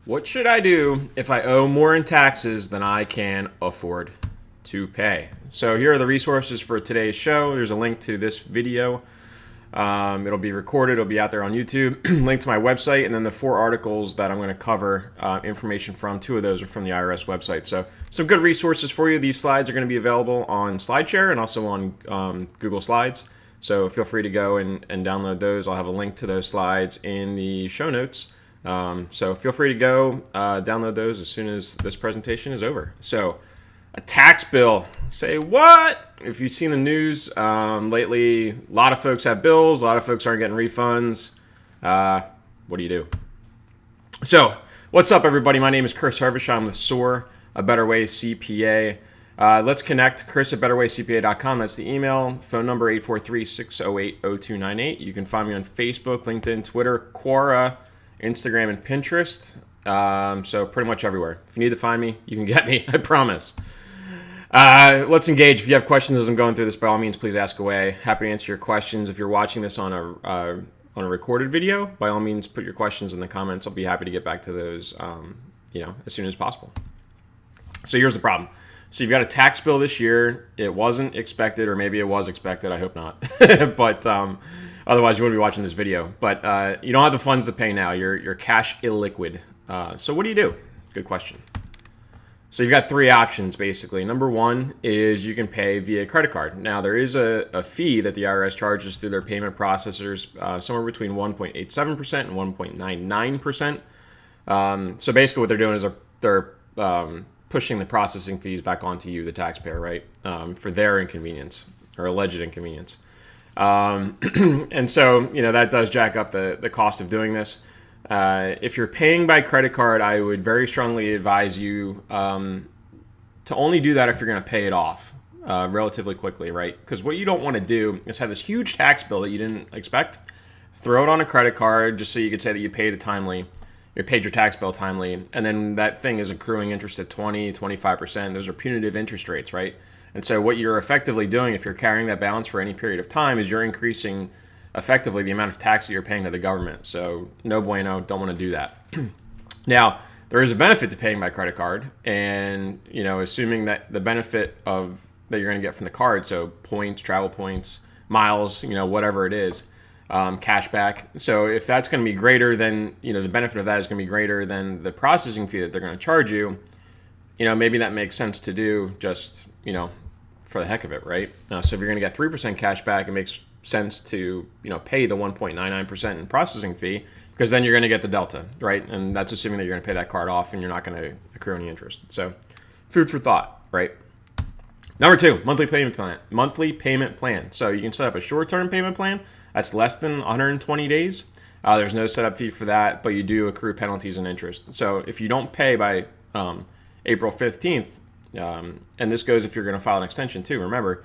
What should I do if I owe more in taxes than I can afford to pay? So here are the resources for today's show. There's a link to this video. It'll be recorded. It'll be out there on YouTube. Link to my website, and then the 4 articles that I'm going to cover information from. 2 of those are from the IRS website. So some good resources for you. These slides are going to be available on SlideShare and also on Google Slides. So feel free to go and download those. I'll have a link to those slides in the show notes. So feel free to go download those as soon as this presentation is over. So a tax bill. Say what? If you've seen the news lately, a lot of folks have bills. A lot of folks aren't getting refunds. What do you do? So what's up, everybody? My name is Chris Hervochon. I'm with SOAR, A Better Way CPA. Let's connect. Chris at betterwaycpa.com. That's the email. Phone number 843-608-0298. You can find me on Facebook, LinkedIn, Twitter, Quora, Instagram, and Pinterest. So pretty much everywhere. If you need to find me, you can get me. I promise. Let's engage. If you have questions as I'm going through this, by all means, please ask away. Happy to answer your questions. If you're watching this on a recorded video, by all means, put your questions in the comments. I'll be happy to get back to those, as soon as possible. So here's the problem. So you've got a tax bill this year. It wasn't expected, or maybe it was expected. I hope not. But otherwise, you wouldn't be watching this video. But you don't have the funds to pay now. You're cash illiquid. So what do you do? Good question. So you've got 3 options, basically. Number 1 is you can pay via credit card. Now, there is a fee that the IRS charges through their payment processors, somewhere between 1.87% and 1.99%. So basically what they're doing is they're pushing the processing fees back onto you, the taxpayer, right, for their inconvenience or alleged inconvenience. And so, that does jack up the cost of doing this. If you're paying by credit card, I would very strongly advise you to only do that if you're going to pay it off relatively quickly, right? Because what you don't want to do is have this huge tax bill that you didn't expect, throw it on a credit card just so you could say that you paid your tax bill timely, and then that thing is accruing interest at 20, 25%. Those are punitive interest rates, right? And so what you're effectively doing if you're carrying that balance for any period of time is you're increasing effectively the amount of tax that you're paying to the government. So no bueno, don't want to do that. Now, there is a benefit to paying by credit card, and assuming that the benefit of that you're going to get from the card, so points, travel points, miles, whatever it is, cash back. So if that's going to be greater than, the benefit of that is going to be greater than the processing fee that they're going to charge you, maybe that makes sense to do just, for the heck of it, right? So if you're going to get 3% cash back, it makes sense to pay the 1.99% in processing fee, because then you're going to get the delta, right? And that's assuming that you're going to pay that card off and you're not going to accrue any interest. So food for thought, right? Number 2, monthly payment plan. So you can set up a short-term payment plan that's less than 120 days. There's no setup fee for that, but you do accrue penalties and interest. So if you don't pay by April 15th, and this goes if you're going to file an extension too, remember,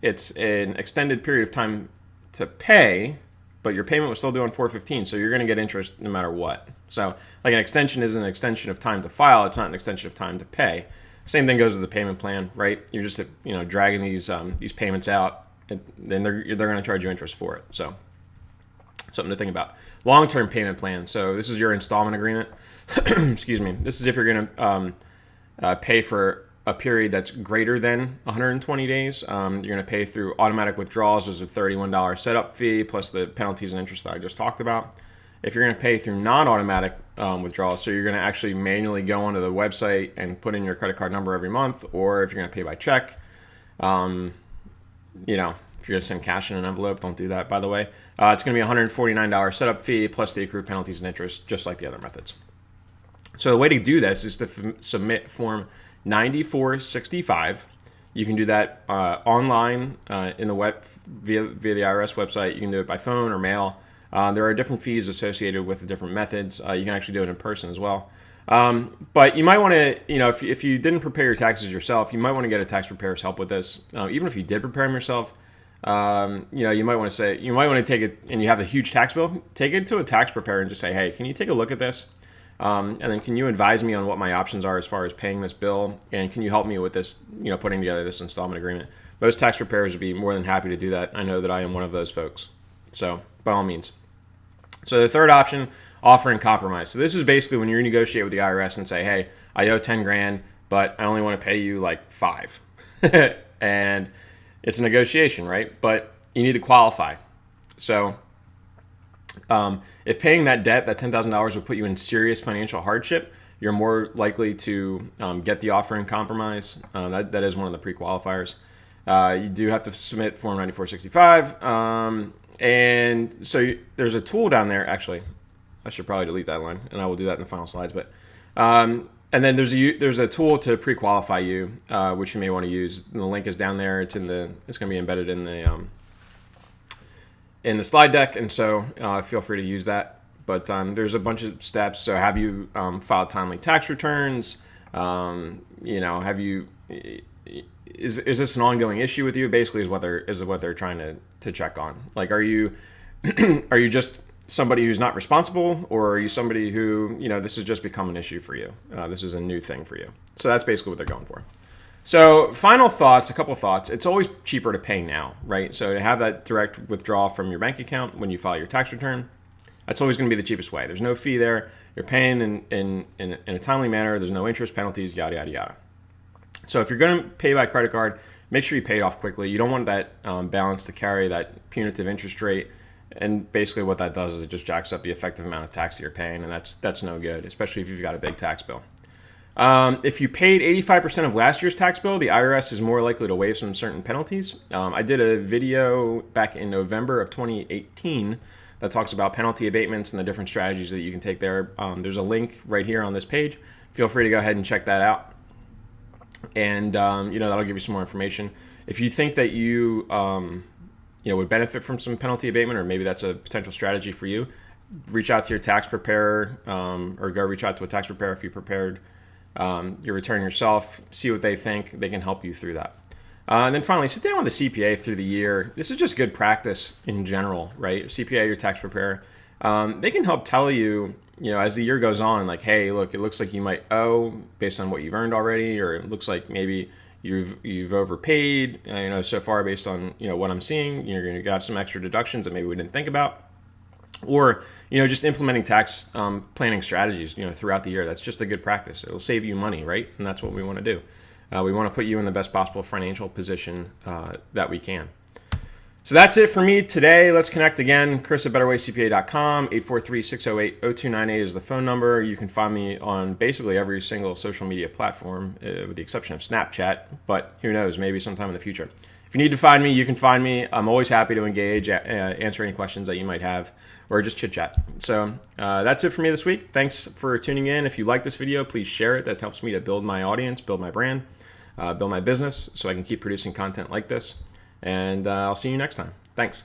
it's an extended period of time to pay, but your payment was still due on 4/15, so you're going to get interest no matter what. So like an extension is an extension of time to file, it's not an extension of time to pay. Same thing goes with the payment plan, right? You're just dragging these payments out, and then they're going to charge you interest for it. So something to think about. Long-term payment plan. So this is your installment agreement. Excuse me. This is if you're going to pay for a period that's greater than 120 days. You're going to pay through automatic withdrawals. There's a $31 setup fee plus the penalties and interest that I just talked about. If you're going to pay through non-automatic withdrawals, so you're going to actually manually go onto the website and put in your credit card number every month, or if you're going to pay by check, if you're going to send cash in an envelope, don't do that, by the way. It's going to be a $149 setup fee plus the accrued penalties and interest, just like the other methods. So the way to do this is to submit Form 9465. You can do that online in the web via the IRS website. You can do it by phone or mail. There are different fees associated with the different methods. You can actually do it in person as well. But you might want to, if you didn't prepare your taxes yourself, you might want to get a tax preparer's help with this. Even if you did prepare them yourself, you might want to take it, and you have a huge tax bill, take it to a tax preparer and just say, hey, can you take a look at this? And then can you advise me on what my options are as far as paying this bill? And can you help me with this, putting together this installment agreement? Most tax preparers would be more than happy to do that. I know that I am one of those folks. So by all means. So the third option, offer in compromise. So this is basically when you negotiate with the IRS and say, hey, I owe 10 grand, but I only want to pay you like 5. And it's a negotiation, right? But you need to qualify. So if paying that debt, that $10,000 will put you in serious financial hardship, you're more likely to get the offer in compromise. That is one of the pre-qualifiers. You do have to submit Form 9465. And so there's a tool down there. Actually, I should probably delete that line, and I will do that in the final slides. But and then there's a tool to pre-qualify you, which you may want to use. And the link is down there. It's going to be embedded in the slide deck, and so feel free to use that. But there's a bunch of steps. So have you filed timely tax returns? Have you is this an ongoing issue with you? Basically, is what they're trying to check on. Like, are you are you just somebody who's not responsible, or are you somebody who this has just become an issue for you? This is a new thing for you. So that's basically what they're going for. So final thoughts, a couple of thoughts. It's always cheaper to pay now, right? So to have that direct withdrawal from your bank account when you file your tax return, that's always going to be the cheapest way. There's no fee there. You're paying in a timely manner. There's no interest, penalties, yada, yada, yada. So if you're going to pay by credit card, make sure you pay it off quickly. You don't want that balance to carry that punitive interest rate. And basically what that does is it just jacks up the effective amount of tax that you're paying. And that's no good, especially if you've got a big tax bill. If you paid 85% of last year's tax bill, the IRS is more likely to waive some certain penalties. I did a video back in November of 2018 that talks about penalty abatements and the different strategies that you can take there. There's a link right here on this page. Feel free to go ahead and check that out. And, that'll give you some more information. If you think that you would benefit from some penalty abatement, or maybe that's a potential strategy for you, reach out to your tax preparer, or go reach out to a tax preparer if you prepared your return yourself, see what they think. They can help you through that. And then finally, sit down with the CPA through the year. This is just good practice in general, right? CPA, your tax preparer, they can help tell you, as the year goes on, like, hey, look, it looks like you might owe based on what you've earned already, or it looks like maybe you've overpaid, so far based on, what I'm seeing. You're going to have some extra deductions that maybe we didn't think about. Or, just implementing tax planning strategies, throughout the year. That's just a good practice. It'll save you money, right? And that's what we want to do. We want to put you in the best possible financial position that we can. So that's it for me today. Let's connect again. Chris@betterwaycpa.com. 843-608-0298 is the phone number. You can find me on basically every single social media platform, with the exception of Snapchat. But who knows, maybe sometime in the future. If you need to find me, you can find me. I'm always happy to engage, answer any questions that you might have, or just chit chat. So that's it for me this week. Thanks for tuning in. If you like this video, please share it. That helps me to build my audience, build my brand, build my business, so I can keep producing content like this. And I'll see you next time. Thanks.